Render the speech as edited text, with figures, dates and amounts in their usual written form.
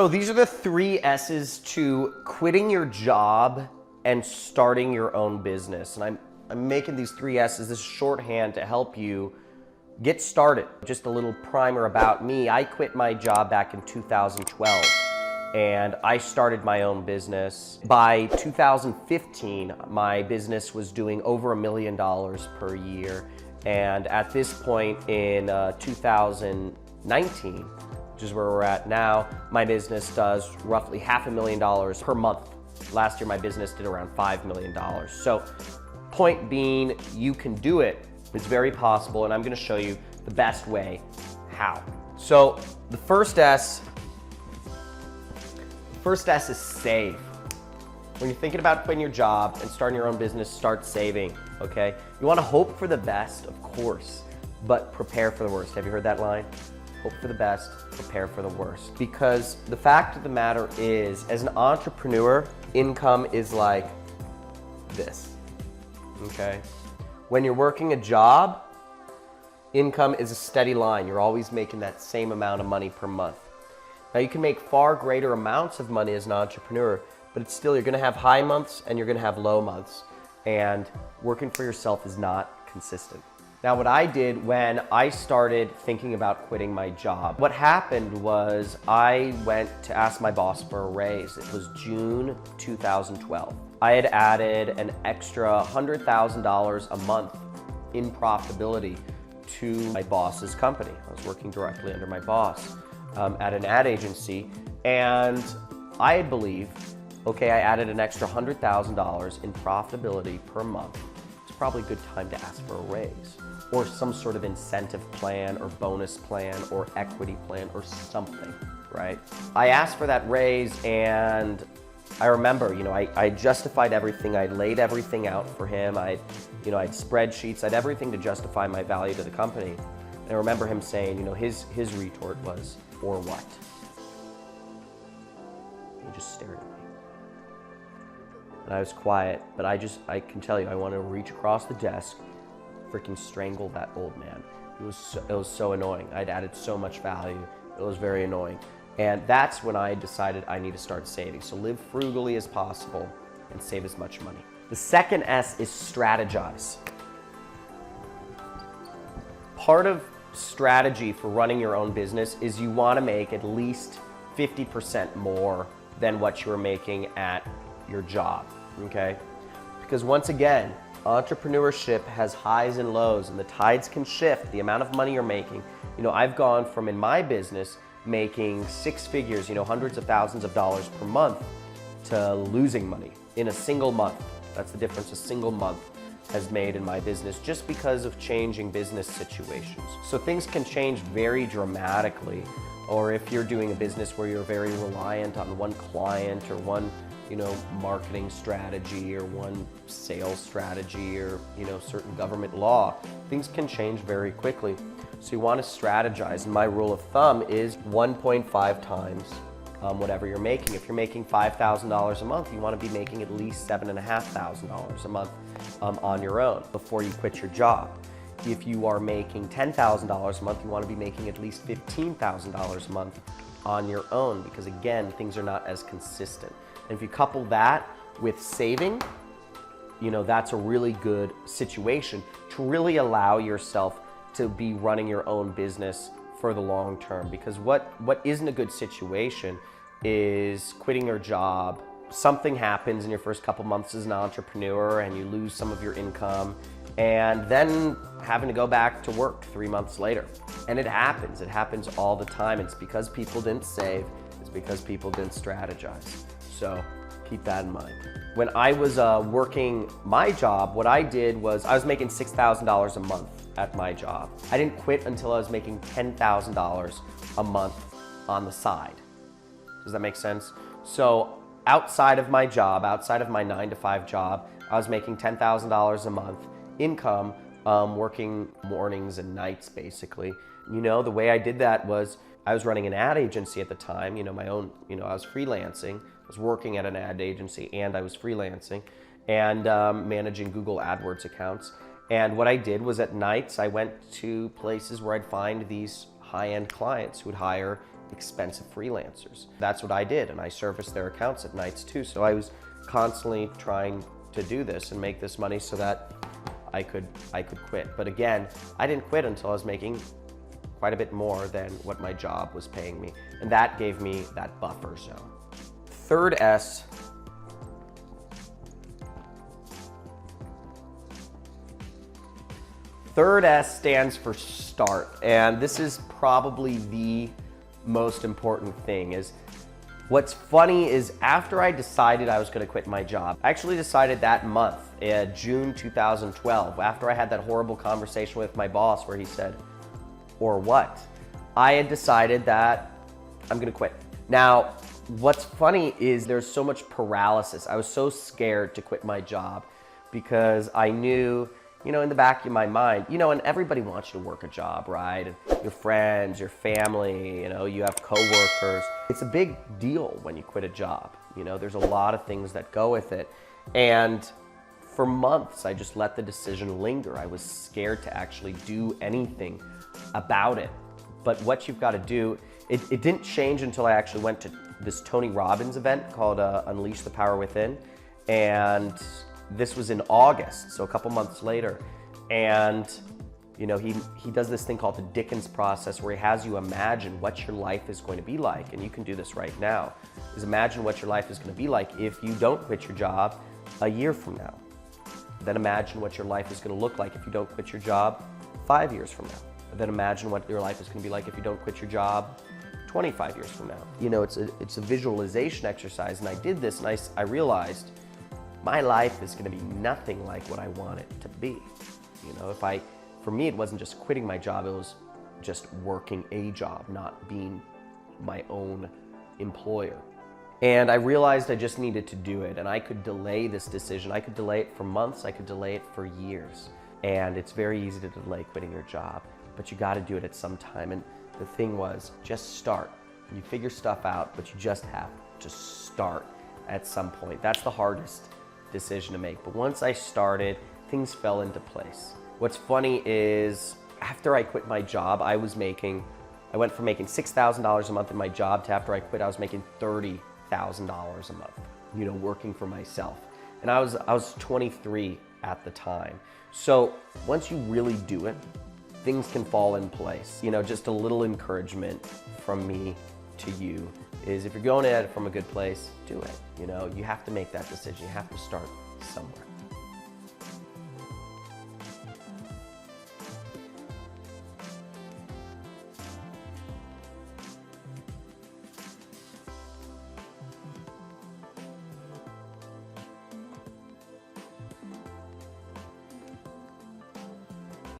So these are the 3 S's to quitting your job and starting your own business. And I'm making these 3 S's, this shorthand to help you get started. Just a little primer about me. I quit my job back in 2012 and I started my own business. By 2015, my business was doing over $1 million per year. And at this point in 2019, which is where we're at now, my business does roughly $500,000 per month. Last year, my business did around $5 million. So point being, you can do it. It's very possible, and I'm gonna show you the best way how. So the first S is save. When you're thinking about quitting your job and starting your own business, start saving, okay? You wanna hope for the best, of course, but prepare for the worst. Have you heard that line? Hope for the best, prepare for the worst. Because the fact of the matter is, as an entrepreneur, income is like this, okay? When you're working a job, income is a steady line. You're always making that same amount of money per month. Now you can make far greater amounts of money as an entrepreneur, but it's still, you're gonna have high months and you're gonna have low months. And working for yourself is not consistent. Now what I did when I started thinking about quitting my job, what happened was I went to ask my boss for a raise. It was June 2012. I had added an extra $100,000 a month in profitability to my boss's company. I was working directly under my boss at an ad agency, and I believed, okay, I added an extra $100,000 in profitability per month. It's probably a good time to ask for a raise or some sort of incentive plan or bonus plan or equity plan or something, right? I asked for that raise, and I remember, I justified everything. I laid everything out for him. I had spreadsheets. I had everything to justify my value to the company. And I remember him saying, his retort was, "For what?" He just stared at me. And I was quiet, but I can tell you, I wanted to reach across the desk, freaking strangle that old man. It was so annoying. I'd added so much value. It was very annoying. And that's when I decided I need to start saving. So live frugally as possible and save as much money. The second S is strategize. Part of strategy for running your own business is you want to make at least 50% more than what you were making at your job, okay? Because once again, entrepreneurship has highs and lows, and the tides can shift the amount of money you're making. I've gone from, in my business, making 6 figures, hundreds of thousands of dollars per month, to losing money in a single month. That's the difference a single month has made in my business, just because of changing business situations. So things can change very dramatically. Or if you're doing a business where you're very reliant on one client or one marketing strategy or one sales strategy or certain government law, things can change very quickly. So you want to strategize, and my rule of thumb is 1.5 times whatever you're making. If you're making $5,000 a month, you want to be making at least $7,500 a month on your own before you quit your job. If you are making $10,000 a month, you want to be making at least $15,000 a month on your own, because again, things are not as consistent. And if you couple that with saving, that's a really good situation to really allow yourself to be running your own business for the long term. Because what isn't a good situation is quitting your job. Something happens in your first couple months as an entrepreneur and you lose some of your income, and then having to go back to work 3 months later. And it happens all the time. It's because people didn't save, it's because people didn't strategize. So keep that in mind. When I was working my job, what I did was I was making $6,000 a month at my job. I didn't quit until I was making $10,000 a month on the side. Does that make sense? So outside of my job, outside of my 9-to-5 job, I was making $10,000 a month income, working mornings and nights basically. The way I did that was I was running an ad agency at the time, my own, I was freelancing. I was working at an ad agency and I was freelancing and managing Google AdWords accounts. And what I did was at nights, I went to places where I'd find these high-end clients who would hire expensive freelancers. That's what I did, and I serviced their accounts at nights too. So I was constantly trying to do this and make this money so that I could quit. But again, I didn't quit until I was making quite a bit more than what my job was paying me. And that gave me that buffer zone. Third S, stands for start. And this is probably the most important thing. Is what's funny is after I decided I was gonna quit my job, I actually decided that month, June 2012, after I had that horrible conversation with my boss where he said, "Or what?" I had decided that I'm gonna quit. Now, what's funny is there's so much paralysis. I was so scared to quit my job because I knew, in the back of my mind, and everybody wants you to work a job, right? And your friends, your family, you have coworkers. It's a big deal when you quit a job. There's a lot of things that go with it. And for months, I just let the decision linger. I was scared to actually do anything about it. But what you've got to do, it didn't change until I actually went to this Tony Robbins event called Unleash the Power Within. And this was in August, so a couple months later. And he does this thing called the Dickens process where he has you imagine what your life is going to be like. And you can do this right now, is imagine what your life is going to be like if you don't quit your job a year from now. Then imagine what your life is going to look like if you don't quit your job 5 years from now. Then imagine what your life is going to be like if you don't quit your job 25 years from now. It's a visualization exercise, and I did this and I realized my life is going to be nothing like what I want it to be. For me, it wasn't just quitting my job, it was just working a job, not being my own employer. And I realized I just needed to do it, and I could delay this decision. I could delay it for months, I could delay it for years. And it's very easy to delay quitting your job, but you got to do it at some time. And the thing was, just start. You figure stuff out, but you just have to start at some point. That's the hardest decision to make. But once I started, things fell into place. What's funny is after I quit my job, I went from making $6,000 a month in my job to after I quit, I was making $30,000 a month, working for myself. And I was 23 at the time. So once you really do it, things can fall in place. Just a little encouragement from me to you is if you're going at it from a good place, do it. You have to make that decision. You have to start somewhere.